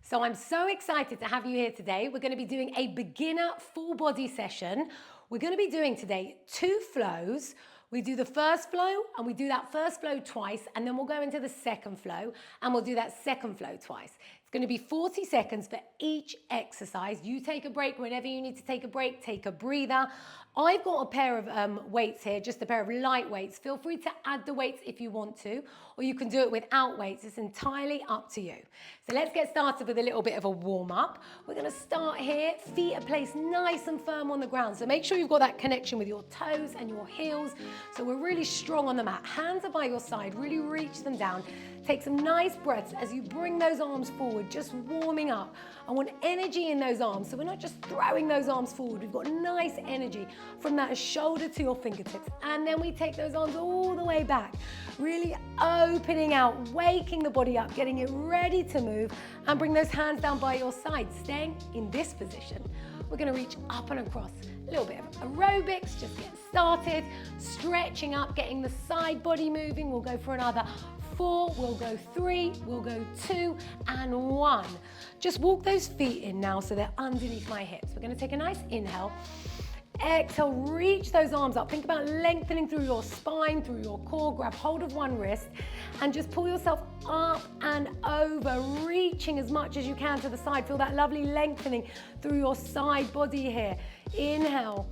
So I'm so excited to have you here today. We're going to be doing a beginner full body session. We're going to be doing today 2 flows. We do the first flow and we do that first flow twice, and then we'll go into the second flow and we'll do that second flow twice. It's going to be 40 seconds for each exercise. You take a break whenever you need to take a break, take a breather. I've got a pair of weights here, just a pair of light weights. Feel free to add the weights if you want to, or you can do it without weights. It's entirely up to you. So let's get started with a little bit of a warm up. We're going to start here, feet are placed nice and firm on the ground. So make sure you've got that connection with your toes and your heels. So we're really strong on the mat. Hands are by your side, really reach them down. Take some nice breaths as you bring those arms forward, just warming up. I want energy in those arms, so we're not just throwing those arms forward. We've got nice energy from that shoulder to your fingertips. And then we take those arms all the way back, really opening out, waking the body up, getting it ready to move, and bring those hands down by your side, staying in this position. We're going to reach up and across. A little bit of aerobics, just get started, stretching up, getting the side body moving. We'll go for another 4, we'll go 3, we'll go 2, and 1. Just walk those feet in now so they're underneath my hips. We're going to take a nice inhale. Exhale, reach those arms up. Think about lengthening through your spine, through your core. Grab hold of one wrist and just pull yourself up and over, reaching as much as you can to the side. Feel that lovely lengthening through your side body here. Inhale.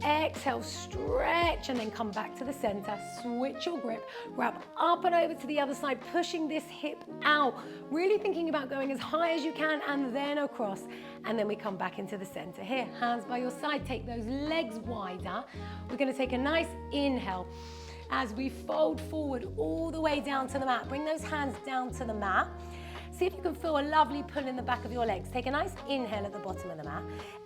Exhale, stretch, and then come back to the center. Switch your grip, grab up and over to the other side, pushing this hip out. Really thinking about going as high as you can and then across. And then we come back into the center here. Hands by your side, take those legs wider. We're gonna take a nice inhale as we fold forward all the way down to the mat. Bring those hands down to the mat. See if you can feel a lovely pull in the back of your legs. Take a nice inhale at the bottom of the mat.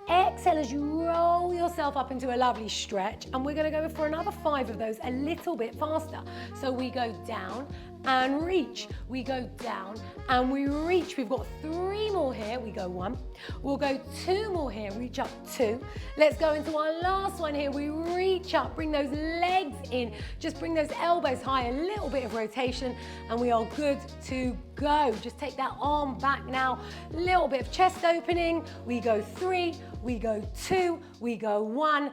Exhale as you roll yourself up into a lovely stretch. And we're going to go for another 5 of those a little bit faster. So we go down and reach. We go down and we reach. We've got 3 more here. We go 1. We'll go 2 more here. Reach up 2. Let's go into our last one here. We reach up. Bring those legs in. Just bring those elbows high. A little bit of rotation. And we are good to go. Just take that arm back now. Little bit of chest opening. We go 3. We go 2, we go 1,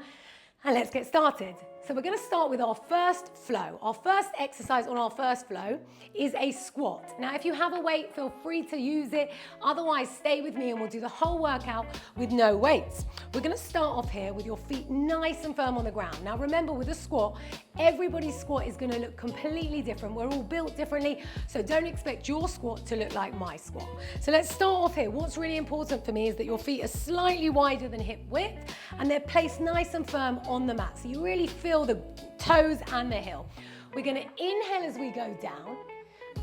and let's get started. So we're going to start with our first flow. Our first exercise on our first flow is a squat. Now, if you have a weight, feel free to use it. Otherwise, stay with me and we'll do the whole workout with no weights. We're going to start off here with your feet nice and firm on the ground. Now, remember, with a squat, everybody's squat is going to look completely different. We're all built differently, so don't expect your squat to look like my squat. So let's start off here. What's really important for me is that your feet are slightly wider than hip width and they're placed nice and firm on the mat. So you really feel the toes and the heel. We're going to inhale as we go down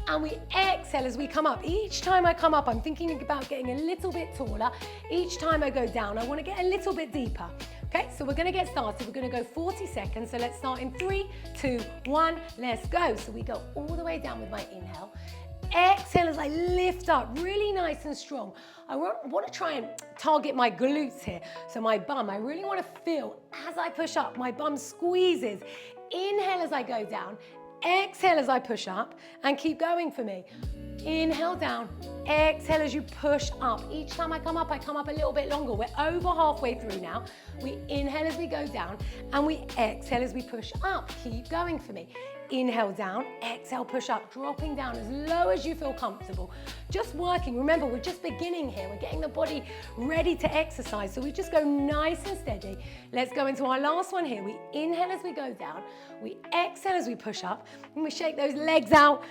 and we exhale as we come up. Each time I come up, I'm thinking about getting a little bit taller. Each time I go down, I want to get a little bit deeper. Okay, so we're going to get started. We're going to go 40 seconds. So let's start in 3, 2, 1. Let's go. So we go all the way down with my inhale. Exhale as I lift up, really nice and strong. I want to try and target my glutes here. So my bum, I really want to feel as I push up, my bum squeezes. Inhale as I go down, exhale as I push up, and keep going for me. Inhale down, exhale as you push up. Each time I come up a little bit longer. We're over halfway through now. We inhale as we go down, and we exhale as we push up. Keep going for me. Inhale down, exhale, push up, dropping down as low as you feel comfortable. Just working. Remember, we're just beginning here. We're getting the body ready to exercise. So we just go nice and steady. Let's go into our last one here. We inhale as we go down. We exhale as we push up. And we shake those legs out.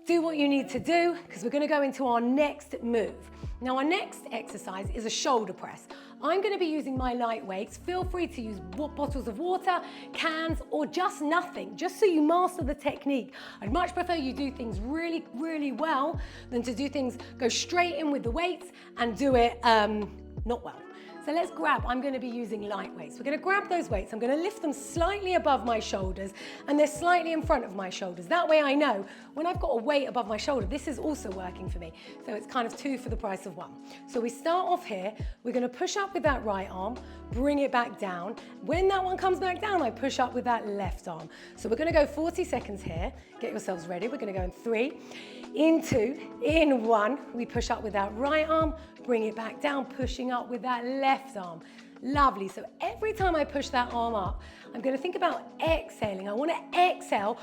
Do what you need to do because we're going to go into our next move. Now, our next exercise is a shoulder press. I'm going to be using my light weights. Feel free to use bottles of water, cans, or just nothing, just so you master the technique. I'd much prefer you do things really, really well than to do things, go straight in with the weights and do it not well. So let's grab, I'm going to be using light weights. We're going to grab those weights. I'm going to lift them slightly above my shoulders and they're slightly in front of my shoulders. That way I know when I've got a weight above my shoulder, this is also working for me. So it's kind of 2 for the price of 1. So we start off here. We're going to push up with that right arm, bring it back down. When that one comes back down, I push up with that left arm. So we're going to go 40 seconds here. Get yourselves ready. We're going to go in 3, in 2, in 1. We push up with that right arm, bring it back down, pushing up with that left arm. Lovely. So every time I push that arm up, I'm going to think about exhaling. I want to exhale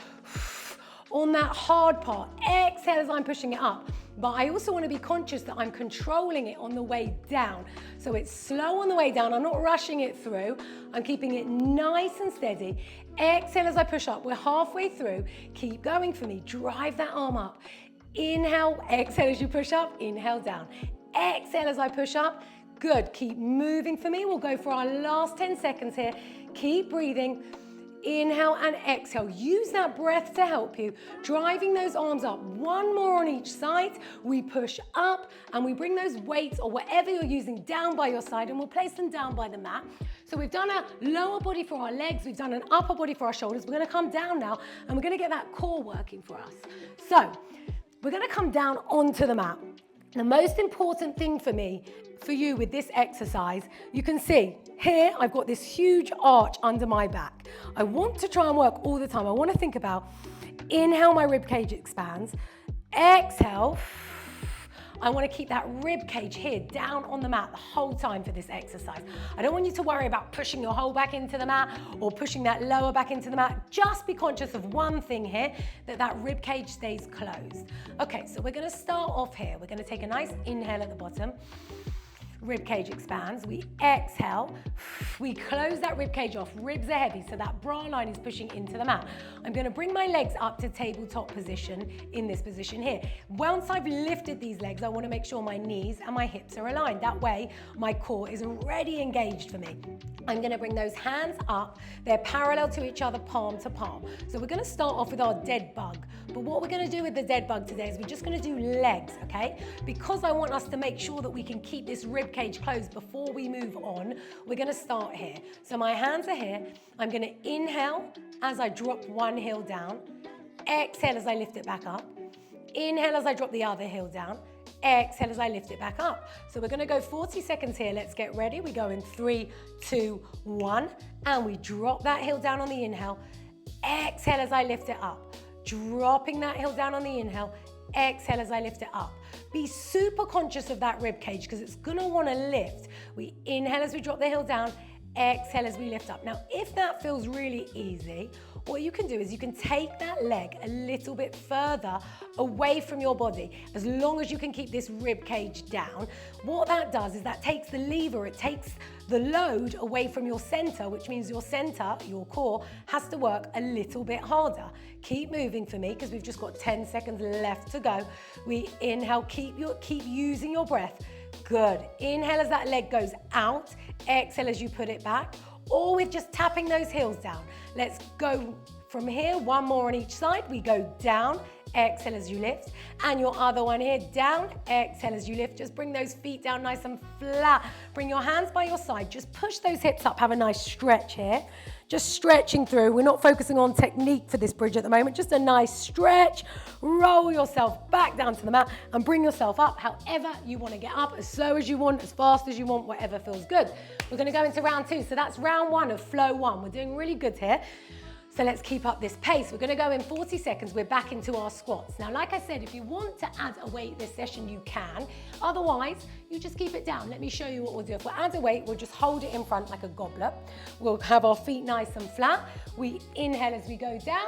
on that hard part. Exhale as I'm pushing it up. But I also want to be conscious that I'm controlling it on the way down. So it's slow on the way down. I'm not rushing it through. I'm keeping it nice and steady. Exhale as I push up. We're halfway through. Keep going for me. Drive that arm up. Inhale, exhale as you push up. Inhale down. Exhale as I push up. Good. Keep moving for me. We'll go for our last 10 seconds here. Keep breathing. Inhale and exhale. Use that breath to help you. Driving those arms up. 1 more on each side. We push up and we bring those weights or whatever you're using down by your side and we'll place them down by the mat. So we've done a lower body for our legs. We've done an upper body for our shoulders. We're going to come down now and we're going to get that core working for us. So we're going to come down onto the mat. The most important thing for you with this exercise, you can see here I've got this huge arch under my back. I want to try and work all the time. I want to think about inhale, my rib cage expands. Exhale, I want to keep that rib cage here down on the mat the whole time for this exercise. I don't want you to worry about pushing your whole back into the mat or pushing that lower back into the mat. Just be conscious of one thing here, that rib cage stays closed. Okay, so we're going to start off here. We're going to take a nice inhale at the bottom. Rib cage expands. We exhale. We close that rib cage off. Ribs are heavy, so that bra line is pushing into the mat. I'm going to bring my legs up to tabletop position in this position here. Once I've lifted these legs, I want to make sure my knees and my hips are aligned. That way, my core is already engaged for me. I'm going to bring those hands up. They're parallel to each other, palm to palm. So we're going to start off with our dead bug. But what we're going to do with the dead bug today is we're just going to do legs, okay? Because I want us to make sure that we can keep this rib cage closed before we move on, we're going to start here. So my hands are here. I'm going to inhale as I drop one heel down. Exhale as I lift it back up. Inhale as I drop the other heel down. Exhale as I lift it back up. So we're going to go 40 seconds here. Let's get ready. We go in 3, 2, 1. And we drop that heel down on the inhale. Exhale as I lift it up. Dropping that heel down on the inhale. Exhale as I lift it up. Be super conscious of that rib cage because it's going to want to lift. We inhale as we drop the heel down. Exhale as we lift up. Now, if that feels really easy, what you can do is you can take that leg a little bit further away from your body, as long as you can keep this rib cage down. What that does is that takes the lever, it takes the load away from your center, which means your center, your core, has to work a little bit harder. Keep moving for me, because we've just got 10 seconds left to go. We inhale, keep using your breath. Good. Inhale as that leg goes out. Exhale as you put it back. Or with just tapping those heels down. Let's go from here. 1 more on each side. We go down. Exhale as you lift. And your other one here. Down. Exhale as you lift. Just bring those feet down nice and flat. Bring your hands by your side. Just push those hips up. Have a nice stretch here. Just stretching through. We're not focusing on technique for this bridge at the moment. Just a nice stretch. Roll yourself back down to the mat and bring yourself up however you want to get up, as slow as you want, as fast as you want, whatever feels good. We're going to go into round 2. So that's round 1 of flow 1. We're doing really good here. So let's keep up this pace. We're going to go in 40 seconds. We're back into our squats. Now, like I said, if you want to add a weight this session, you can. Otherwise, you just keep it down. Let me show you what we'll do. If we add a weight, we'll just hold it in front like a goblet. We'll have our feet nice and flat. We inhale as we go down.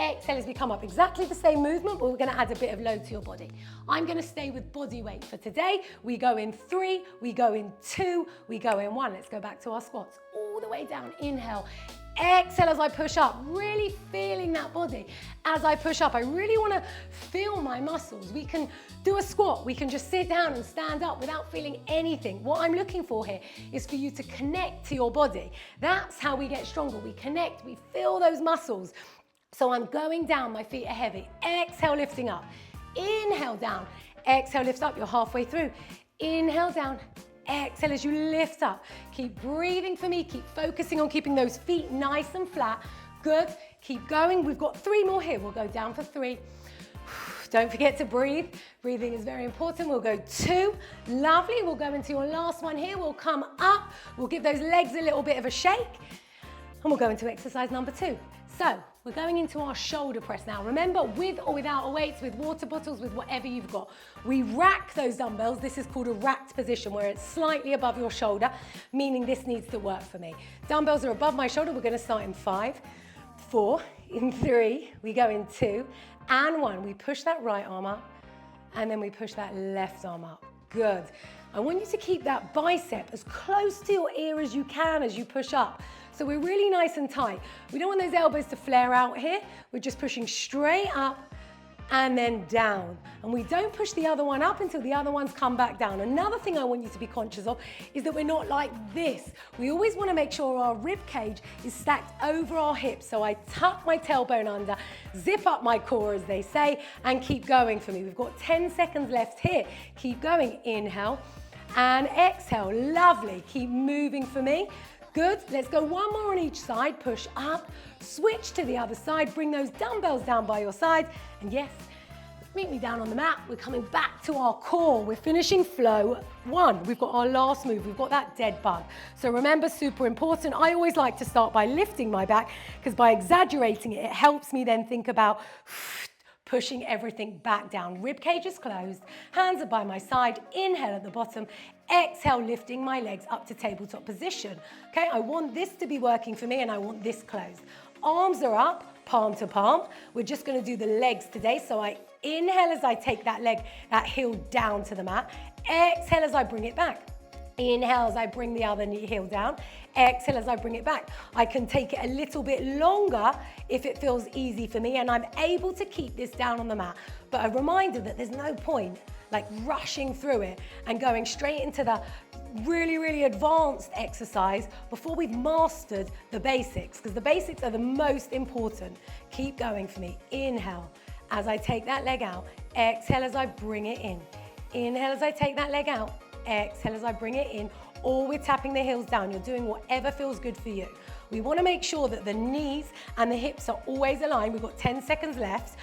Exhale as we come up. Exactly the same movement, but we're going to add a bit of load to your body. I'm going to stay with body weight for today. We go in 3, we go in 2, we go in 1. Let's go back to our squats. All the way down. Inhale. Exhale as I push up, really feeling that body. As I push up, I really want to feel my muscles. We can do a squat. We can just sit down and stand up without feeling anything. What I'm looking for here is for you to connect to your body. That's how we get stronger. We connect, we feel those muscles. So I'm going down, my feet are heavy. Exhale, lifting up. Inhale down. Exhale, lift up. You're halfway through. Inhale down. exhale as you lift up. Keep breathing for me. Keep focusing on keeping those feet nice and flat. Good. Keep going. We've got 3 more here. We'll go down for 3. Don't forget to breathe. Breathing is very important. We'll go 2. Lovely. We'll go into your last one here. We'll come up. We'll give those legs a little bit of a shake. And we'll go into exercise number 2. So we're going into our shoulder press now. Remember, with or without a weights, with water bottles, with whatever you've got. We rack those dumbbells. This is called a racked position where it's slightly above your shoulder, meaning this needs to work for me. Dumbbells are above my shoulder. We're going to start in 5, 4, in 3. We go in 2 and 1. We push that right arm up and then we push that left arm up. Good. I want you to keep that bicep as close to your ear as you can as you push up. So we're really nice and tight. We don't want those elbows to flare out here. We're just pushing straight up and then down. And we don't push the other one up until the other ones come back down. Another thing I want you to be conscious of is that we're not like this. We always want to make sure our rib cage is stacked over our hips. So I tuck my tailbone under, zip up my core as they say, and keep going for me. We've got 10 seconds left here. Keep going. Inhale and exhale. Lovely. Keep moving for me. Good. Let's go 1 more on each side. Push up, switch to the other side, bring those dumbbells down by your side. And yes, meet me down on the mat. We're coming back to our core. We're finishing flow 1. We've got our last move. We've got that dead bug. So remember, super important. I always like to start by lifting my back because by exaggerating it, it helps me then think about pushing everything back down. Rib cage is closed, hands are by my side, inhale at the bottom, exhale, lifting my legs up to tabletop position. Okay, I want this to be working for me and I want this closed. Arms are up, palm to palm. We're just gonna do the legs today. So I inhale as I take that leg, that heel down to the mat. Exhale as I bring it back. Inhale as I bring the other knee heel down. Exhale as I bring it back. I can take it a little bit longer if it feels easy for me and I'm able to keep this down on the mat. But a reminder that there's no point like rushing through it and going straight into the really, really advanced exercise before we've mastered the basics, because the basics are the most important. Keep going for me. Inhale as I take that leg out. Exhale as I bring it in. Inhale as I take that leg out. Exhale as I bring it in, or we're tapping the heels down. You're doing whatever feels good for you. We want to make sure that the knees and the hips are always aligned. We've got 10 seconds left.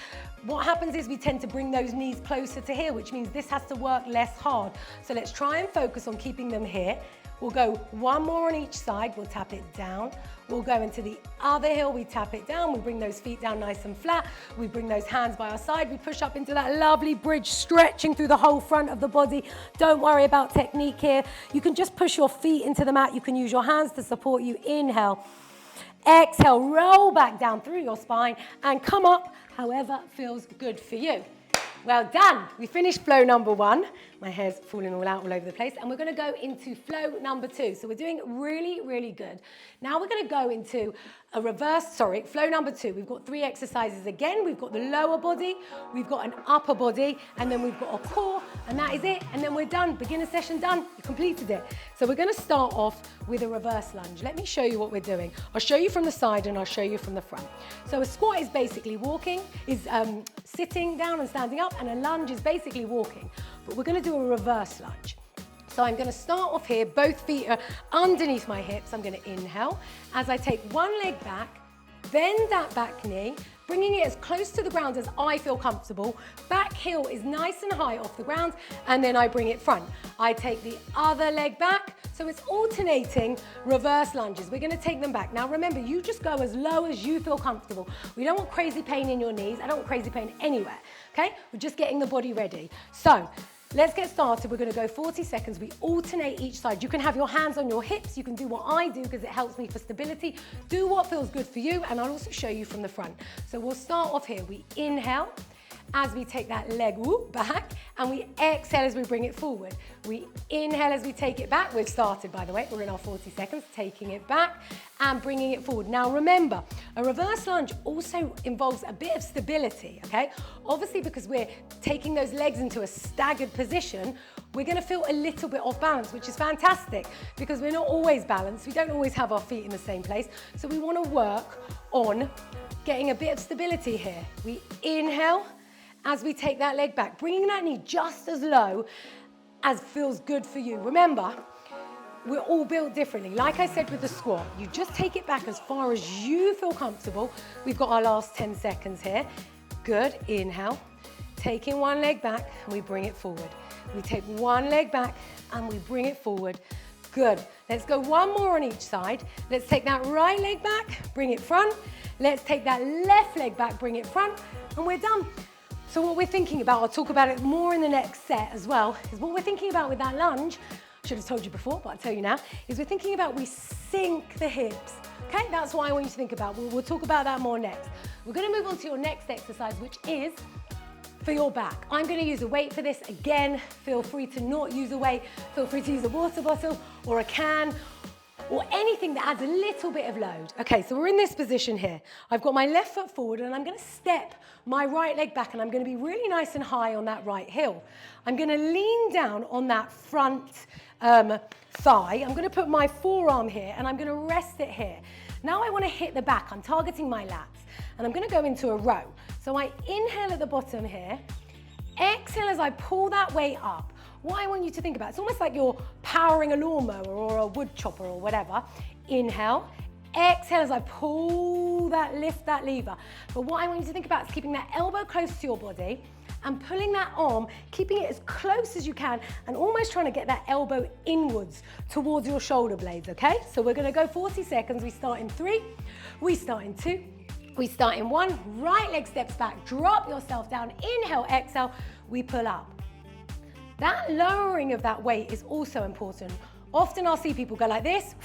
What happens is we tend to bring those knees closer to here, which means this has to work less hard. So let's try and focus on keeping them here. We'll go 1 more on each side. We'll tap it down. We'll go into the other heel. We tap it down. We bring those feet down nice and flat. We bring those hands by our side. We push up into that lovely bridge, stretching through the whole front of the body. Don't worry about technique here. You can just push your feet into the mat. You can use your hands to support you. Inhale. Exhale. Roll back down through your spine and come up however feels good for you. Well done. We finished flow number 1. My hair's falling all out all over the place. And we're going to go into flow number 2. So we're doing really, really good. Now we're going to go into a flow number 2. We've got 3 exercises again. We've got the lower body, we've got an upper body, and then we've got a core, and that is it. And then we're done. Beginner session done. You completed it. So we're going to start off with a reverse lunge. Let me show you what we're doing. I'll show you from the side and I'll show you from the front. So a squat is basically sitting down and standing up, and a lunge is basically walking. But we're going to do a reverse lunge. So I'm going to start off here, both feet are underneath my hips. I'm going to inhale as I take one leg back, bend that back knee, bringing it as close to the ground as I feel comfortable. Back heel is nice and high off the ground, and then I bring it front. I take the other leg back, so it's alternating reverse lunges. We're gonna take them back. Now remember, you just go as low as you feel comfortable. We don't want crazy pain in your knees. I don't want crazy pain anywhere, okay? We're just getting the body ready. So let's get started. We're gonna go 40 seconds. We alternate each side. You can have your hands on your hips. You can do what I do because it helps me for stability. Do what feels good for you, and I'll also show you from the front. So we'll start off here. We inhale as we take that leg back, and we exhale as we bring it forward. We inhale as we take it back. We've started, by the way. We're in our 40 seconds, taking it back and bringing it forward. Now remember, a reverse lunge also involves a bit of stability, okay? Obviously, because we're taking those legs into a staggered position, we're gonna feel a little bit off balance, which is fantastic because we're not always balanced. We don't always have our feet in the same place. So we wanna work on getting a bit of stability here. We inhale as we take that leg back, bringing that knee just as low as feels good for you. Remember, we're all built differently. Like I said with the squat, you just take it back as far as you feel comfortable. We've got our last 10 seconds here. Good, inhale. Taking one leg back, and we bring it forward. We take one leg back, and we bring it forward. Good. Let's go one more on each side. Let's take that right leg back, bring it front. Let's take that left leg back, bring it front, and we're done. So what we're thinking about, I'll talk about it more in the next set as well, is what we're thinking about with that lunge, I should have told you before, but I'll tell you now, is we're thinking about we sink the hips. Okay, that's what I want you to think about. We'll talk about that more next. We're gonna move on to your next exercise, which is for your back. I'm gonna use a weight for this. Again, feel free to not use a weight. Feel free to use a water bottle or a can or anything that adds a little bit of load. Okay, so we're in this position here. I've got my left foot forward and I'm gonna step my right leg back and I'm gonna be really nice and high on that right heel. I'm gonna lean down on that front thigh. I'm gonna put my forearm here and I'm gonna rest it here. Now I wanna hit the back. I'm targeting my lats and I'm gonna go into a row. So I inhale at the bottom here, exhale as I pull that weight up. What I want you to think about, it's almost like you're powering a lawnmower or a wood chopper or whatever. Inhale, exhale as I pull that, lift that lever. But what I want you to think about is keeping that elbow close to your body and pulling that arm, keeping it as close as you can and almost trying to get that elbow inwards towards your shoulder blades, okay? So we're gonna go 40 seconds. We start in 3, we start in 2, we start in 1, right leg steps back, drop yourself down, inhale, exhale, we pull up. That lowering of that weight is also important. Often I'll see people go like this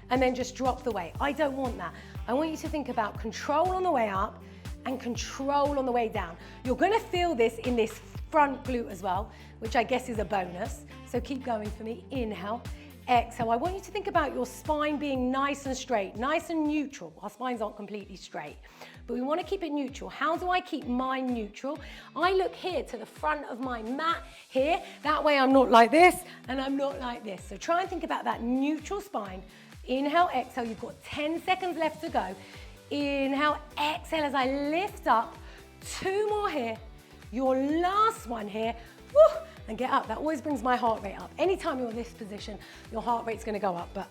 and then just drop the weight. I don't want that. I want you to think about control on the way up and control on the way down. You're gonna feel this in this front glute as well, which I guess is a bonus. So keep going for me, inhale. Exhale, I want you to think about your spine being nice and straight, nice and neutral. Our spines aren't completely straight, but we want to keep it neutral. How do I keep mine neutral? I look here to the front of my mat here. That way I'm not like this and I'm not like this. So try and think about that neutral spine. Inhale, exhale, you've got 10 seconds left to go. Inhale, exhale as I lift up. 2 more here. Your last one here. Woo! And get up. That always brings my heart rate up. Anytime you're in this position, your heart rate's gonna go up, but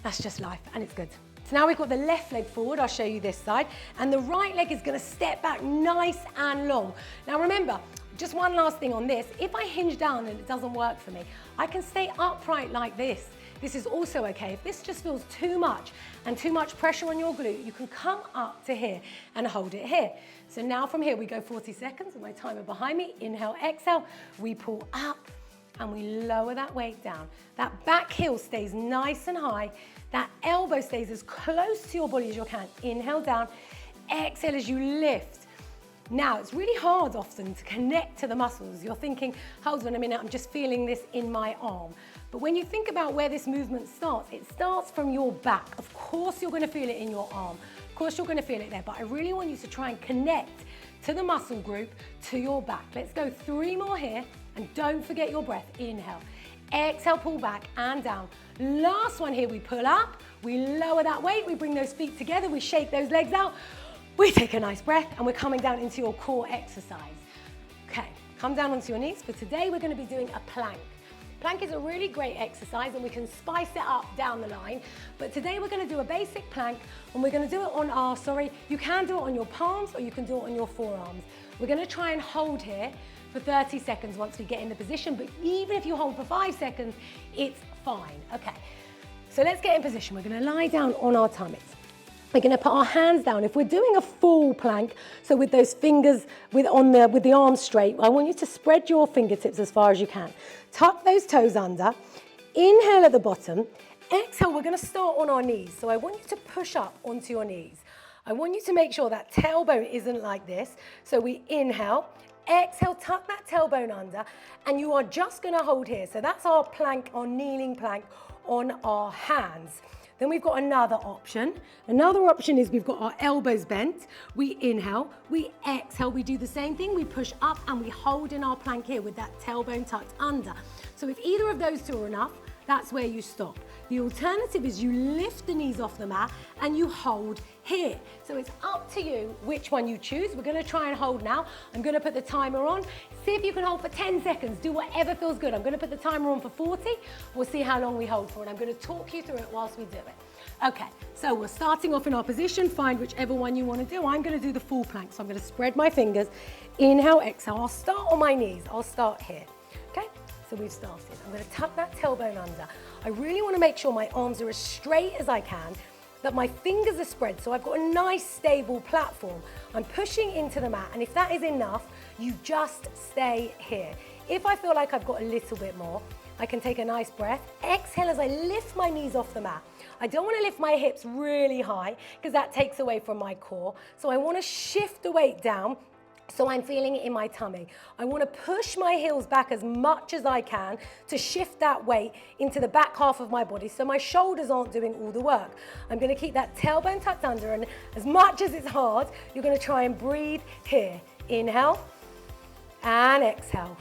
that's just life and it's good. So now we've got the left leg forward, I'll show you this side, and the right leg is gonna step back nice and long. Now remember, just one last thing on this, if I hinge down and it doesn't work for me, I can stay upright like this. This is also okay. If this just feels too much and too much pressure on your glute, you can come up to here and hold it here. So now from here, we go 40 seconds with my timer behind me. Inhale, exhale, we pull up and we lower that weight down. That back heel stays nice and high. That elbow stays as close to your body as you can. Inhale down, exhale as you lift. Now, it's really hard often to connect to the muscles. You're thinking, hold on a minute, I'm just feeling this in my arm. But when you think about where this movement starts, it starts from your back. Of course, you're gonna feel it in your arm. Of course, you're gonna feel it there, but I really want you to try and connect to the muscle group, to your back. Let's go 3 more here, and don't forget your breath. Inhale, exhale, pull back and down. Last one here, we pull up, we lower that weight, we bring those feet together, we shake those legs out. We take a nice breath and we're coming down into your core exercise. Okay, come down onto your knees. For today, we're gonna be doing a plank. Plank is a really great exercise and we can spice it up down the line. But today we're gonna do a basic plank and we're gonna do it on our, you can do it on your palms or you can do it on your forearms. We're gonna try and hold here for 30 seconds once we get in the position, but even if you hold for 5 seconds, it's fine. Okay, so let's get in position. We're gonna lie down on our tummies. We're gonna put our hands down. If we're doing a full plank, so with those fingers with the arms straight, I want you to spread your fingertips as far as you can. Tuck those toes under, inhale at the bottom, exhale, we're gonna start on our knees. So I want you to push up onto your knees. I want you to make sure that tailbone isn't like this. So we inhale, exhale, tuck that tailbone under, and you are just gonna hold here. So that's our plank, our kneeling plank on our hands. Then we've got another option. Another option is we've got our elbows bent. We inhale, we exhale, we do the same thing. We push up and we hold in our plank here with that tailbone tucked under. So if either of those two are enough, that's where you stop. The alternative is you lift the knees off the mat and you hold here. So it's up to you which one you choose. We're gonna try and hold now. I'm gonna put the timer on. See if you can hold for 10 seconds. Do whatever feels good. I'm gonna put the timer on for 40. We'll see how long we hold for, and I'm gonna talk you through it whilst we do it. Okay, so we're starting off in our position. Find whichever one you wanna do. I'm gonna do the full plank, so I'm gonna spread my fingers. Inhale, exhale. I'll start on my knees. I'll start here, okay? So we've started. I'm gonna tuck that tailbone under. I really wanna make sure my arms are as straight as I can, that my fingers are spread, so I've got a nice stable platform. I'm pushing into the mat, and if that is enough, you just stay here. If I feel like I've got a little bit more, I can take a nice breath. Exhale as I lift my knees off the mat. I don't want to lift my hips really high because that takes away from my core. So I want to shift the weight down so I'm feeling it in my tummy. I want to push my heels back as much as I can to shift that weight into the back half of my body so my shoulders aren't doing all the work. I'm going to keep that tailbone tucked under, and as much as it's hard, you're going to try and breathe here. Inhale and exhale.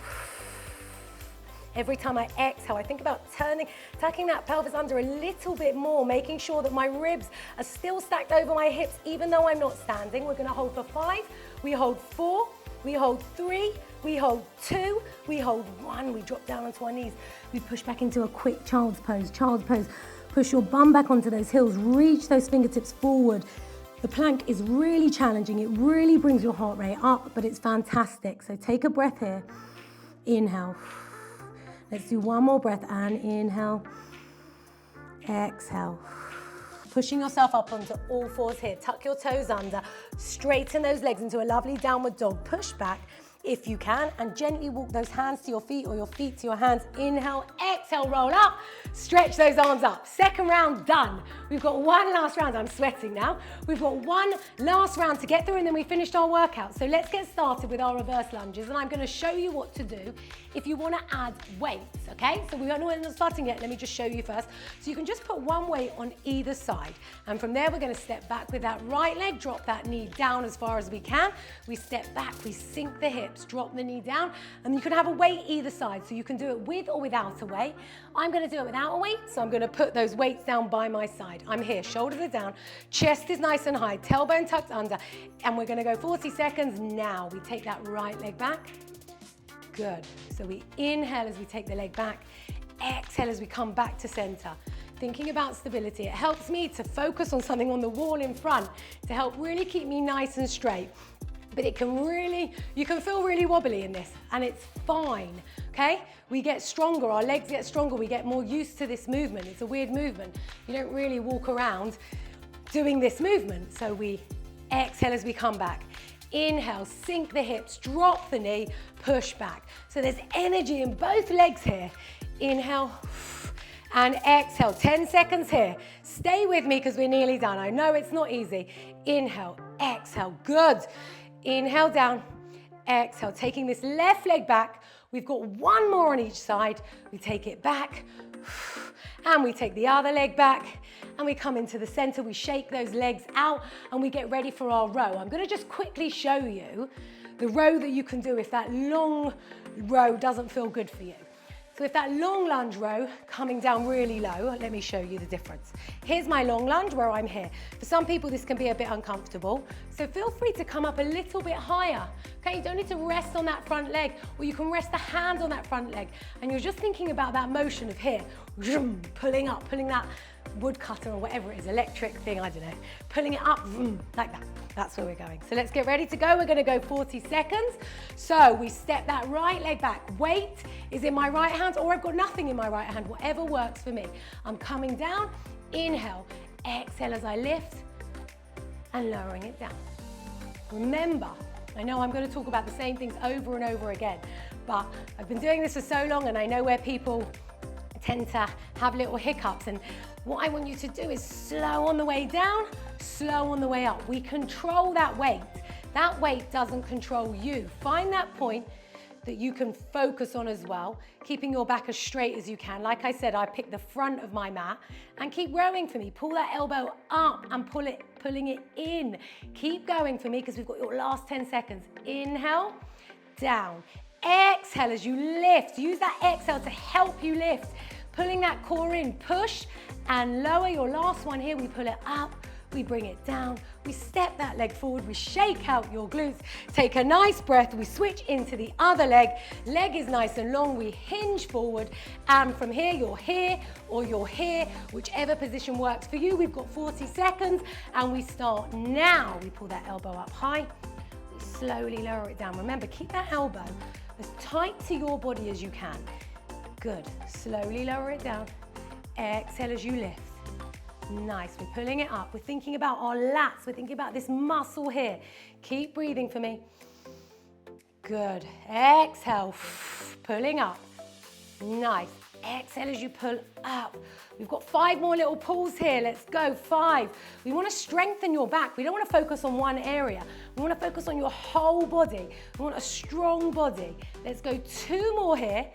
Every time I exhale, I think about tucking that pelvis under a little bit more, making sure that my ribs are still stacked over my hips, even though I'm not standing. We're gonna hold for 5, we hold 4, we hold 3, we hold 2, we hold 1, we drop down onto our knees. We push back into a quick child's pose, child's pose. Push your bum back onto those heels, reach those fingertips forward. The plank is really challenging. It really brings your heart rate up, but it's fantastic. So take a breath here. Inhale. Let's do one more breath, and inhale, exhale. Pushing yourself up onto all fours here. Tuck your toes under, straighten those legs into a lovely downward dog. Push back if you can, and gently walk those hands to your feet or your feet to your hands. Inhale, exhale, roll up, stretch those arms up. Second round done. We've got one last round. I'm sweating now. We've got one last round to get through, and then we finished our workout. So let's get started with our reverse lunges, and I'm gonna show you what to do if you wanna add weights, okay? So we're not starting yet. Let me just show you first. So you can just put one weight on either side, and from there we're gonna step back with that right leg, drop that knee down as far as we can. We step back, we sink the hips, drop the knee down, and you can have a weight either side. So you can do it with or without a weight. I'm gonna do it without a weight, so I'm gonna put those weights down by my side. I'm here, shoulders are down, chest is nice and high, tailbone tucked under, and we're gonna go 40 seconds now. We take that right leg back. Good. So we inhale as we take the leg back, exhale as we come back to center. Thinking about stability, it helps me to focus on something on the wall in front to help really keep me nice and straight. But it can really, you can feel really wobbly in this, and it's fine, okay? We get stronger, our legs get stronger, we get more used to this movement. It's a weird movement. You don't really walk around doing this movement. So we exhale as we come back. Inhale, sink the hips, drop the knee, push back. So there's energy in both legs here. Inhale and exhale, 10 seconds here. Stay with me because we're nearly done. I know it's not easy. Inhale, exhale, good. Inhale down, exhale, taking this left leg back. We've got one more on each side. We take it back, and we take the other leg back, and we come into the center. We shake those legs out, and we get ready for our row. I'm gonna just quickly show you the row that you can do if that long row doesn't feel good for you. So if that long lunge row coming down really low, let me show you the difference. Here's my long lunge where I'm here. For some people, this can be a bit uncomfortable. So feel free to come up a little bit higher. Okay, you don't need to rest on that front leg, or you can rest the hands on that front leg. And you're just thinking about that motion of here, pulling up, pulling that wood cutter or whatever it is, electric thing, I don't know, pulling it up like that. That's where we're going. So let's get ready to go. We're gonna go 40 seconds. So we step that right leg back. Weight is in my right hand, or I've got nothing in my right hand, whatever works for me. I'm coming down, inhale, exhale as I lift, and lowering it down. Remember, I know I'm gonna talk about the same things over and over again, but I've been doing this for so long, and I know where people tend to have little hiccups, and what I want you to do is slow on the way down, slow on the way up. We control that weight. That weight doesn't control you. Find that point that you can focus on as well, keeping your back as straight as you can. Like I said, I pick the front of my mat, and keep rowing for me. Pull that elbow up and pulling it in. Keep going for me because we've got your last 10 seconds. Inhale, down. Exhale as you lift. Use that exhale to help you lift. Pulling that core in, push and lower. Your last one here, we pull it up, we bring it down, we step that leg forward, we shake out your glutes, take a nice breath, we switch into the other leg. Leg is nice and long, we hinge forward, and from here, you're here or you're here, whichever position works for you. We've got 40 seconds, and we start now. We pull that elbow up high, we slowly lower it down. Remember, keep that elbow as tight to your body as you can. Good, slowly lower it down. Exhale as you lift. Nice, we're pulling it up. We're thinking about our lats. We're thinking about this muscle here. Keep breathing for me. Good, exhale, pulling up. Nice, exhale as you pull up. We've got 5 more little pulls here. Let's go, 5. We want to strengthen your back. We don't want to focus on one area. We want to focus on your whole body. We want a strong body. Let's go 2 more here.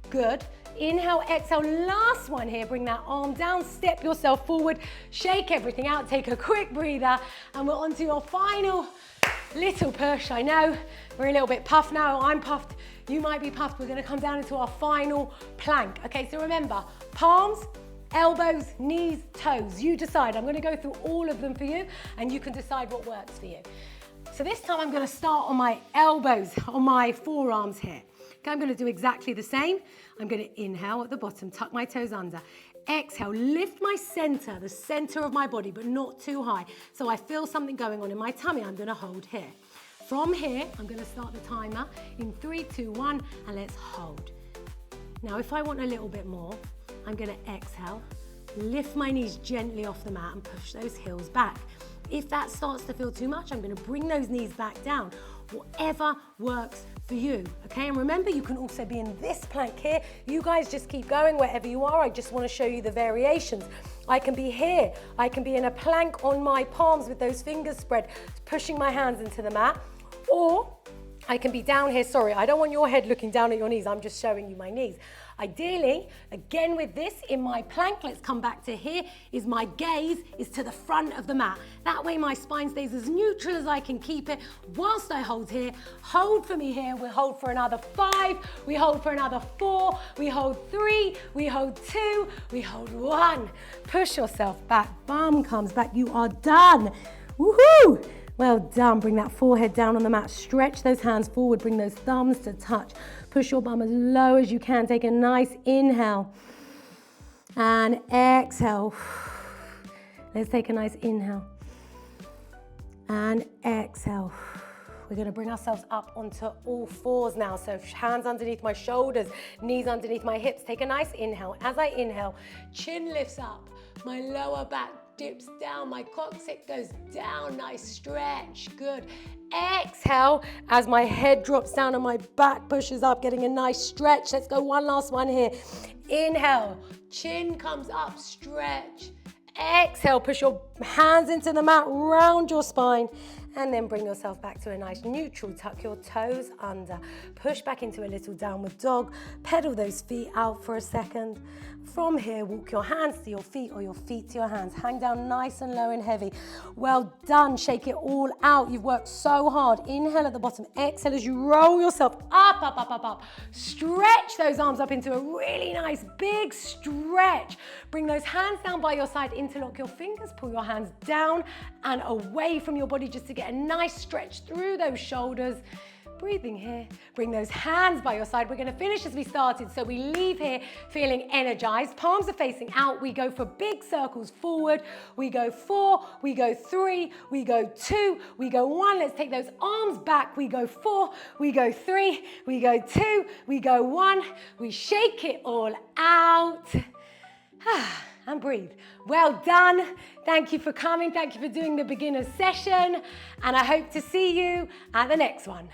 Good. Inhale, exhale, last one here. Bring that arm down, step yourself forward, shake everything out, take a quick breather, and we're on to your final little push. I know we're a little bit puffed now. I'm puffed. You might be puffed. We're going to come down into our final plank. Okay, so remember, palms, elbows, knees, toes. You decide. I'm going to go through all of them for you, and you can decide what works for you. So this time I'm going to start on my elbows, on my forearms here. Okay, I'm going to do exactly the same. I'm going to inhale at the bottom, tuck my toes under. Exhale, lift my center, the center of my body, but not too high. So I feel something going on in my tummy. I'm going to hold here. From here, I'm going to start the timer in 3, 2, 1, and let's hold. Now, if I want a little bit more, I'm going to exhale, lift my knees gently off the mat and push those heels back. If that starts to feel too much, I'm going to bring those knees back down. Whatever works for you, okay? And remember, you can also be in this plank here. You guys just keep going wherever you are. I just want to show you the variations. I can be here. I can be in a plank on my palms with those fingers spread, pushing my hands into the mat. Or I can be down here. Sorry, I don't want your head looking down at your knees. I'm just showing you my knees. Ideally, again with this in my plank, let's come back to here, is my gaze is to the front of the mat. That way my spine stays as neutral as I can keep it whilst I hold here. Hold for me here. We hold for another 5. We hold for another 4. We hold 3. We hold 2. We hold 1. Push yourself back. Bum comes back. You are done. Woohoo! Well done. Bring that forehead down on the mat. Stretch those hands forward. Bring those thumbs to touch. Push your bum as low as you can. Take a nice inhale and exhale. Let's take a nice inhale and exhale. We're going to bring ourselves up onto all 4s now. So hands underneath my shoulders, knees underneath my hips. Take a nice inhale. As I inhale, chin lifts up, my lower back dips down, my coccyx goes down, nice stretch, good. Exhale, as my head drops down and my back pushes up, getting a nice stretch. Let's go one last one here. Inhale, chin comes up, stretch. Exhale, push your hands into the mat, round your spine, and then bring yourself back to a nice neutral. Tuck your toes under. Push back into a little downward dog. Pedal those feet out for a second. From here, walk your hands to your feet or your feet to your hands. Hang down nice and low and heavy. Well done. Shake it all out. You've worked so hard. Inhale at the bottom. Exhale as you roll yourself up, up, up, up, up. Stretch those arms up into a really nice big stretch. Bring those hands down by your side. Interlock your fingers. Pull your hands down and away from your body just to get a nice stretch through those shoulders. Breathing here. Bring those hands by your side. We're going to finish as we started. So we leave here feeling energized. Palms are facing out. We go for big circles forward. We go 4. We go 3. We go 2. We go 1. Let's take those arms back. We go 4. We go 3. We go 2. We go 1. We shake it all out. And breathe. Well done. Thank you for coming. Thank you for doing the beginner session. And I hope to see you at the next one.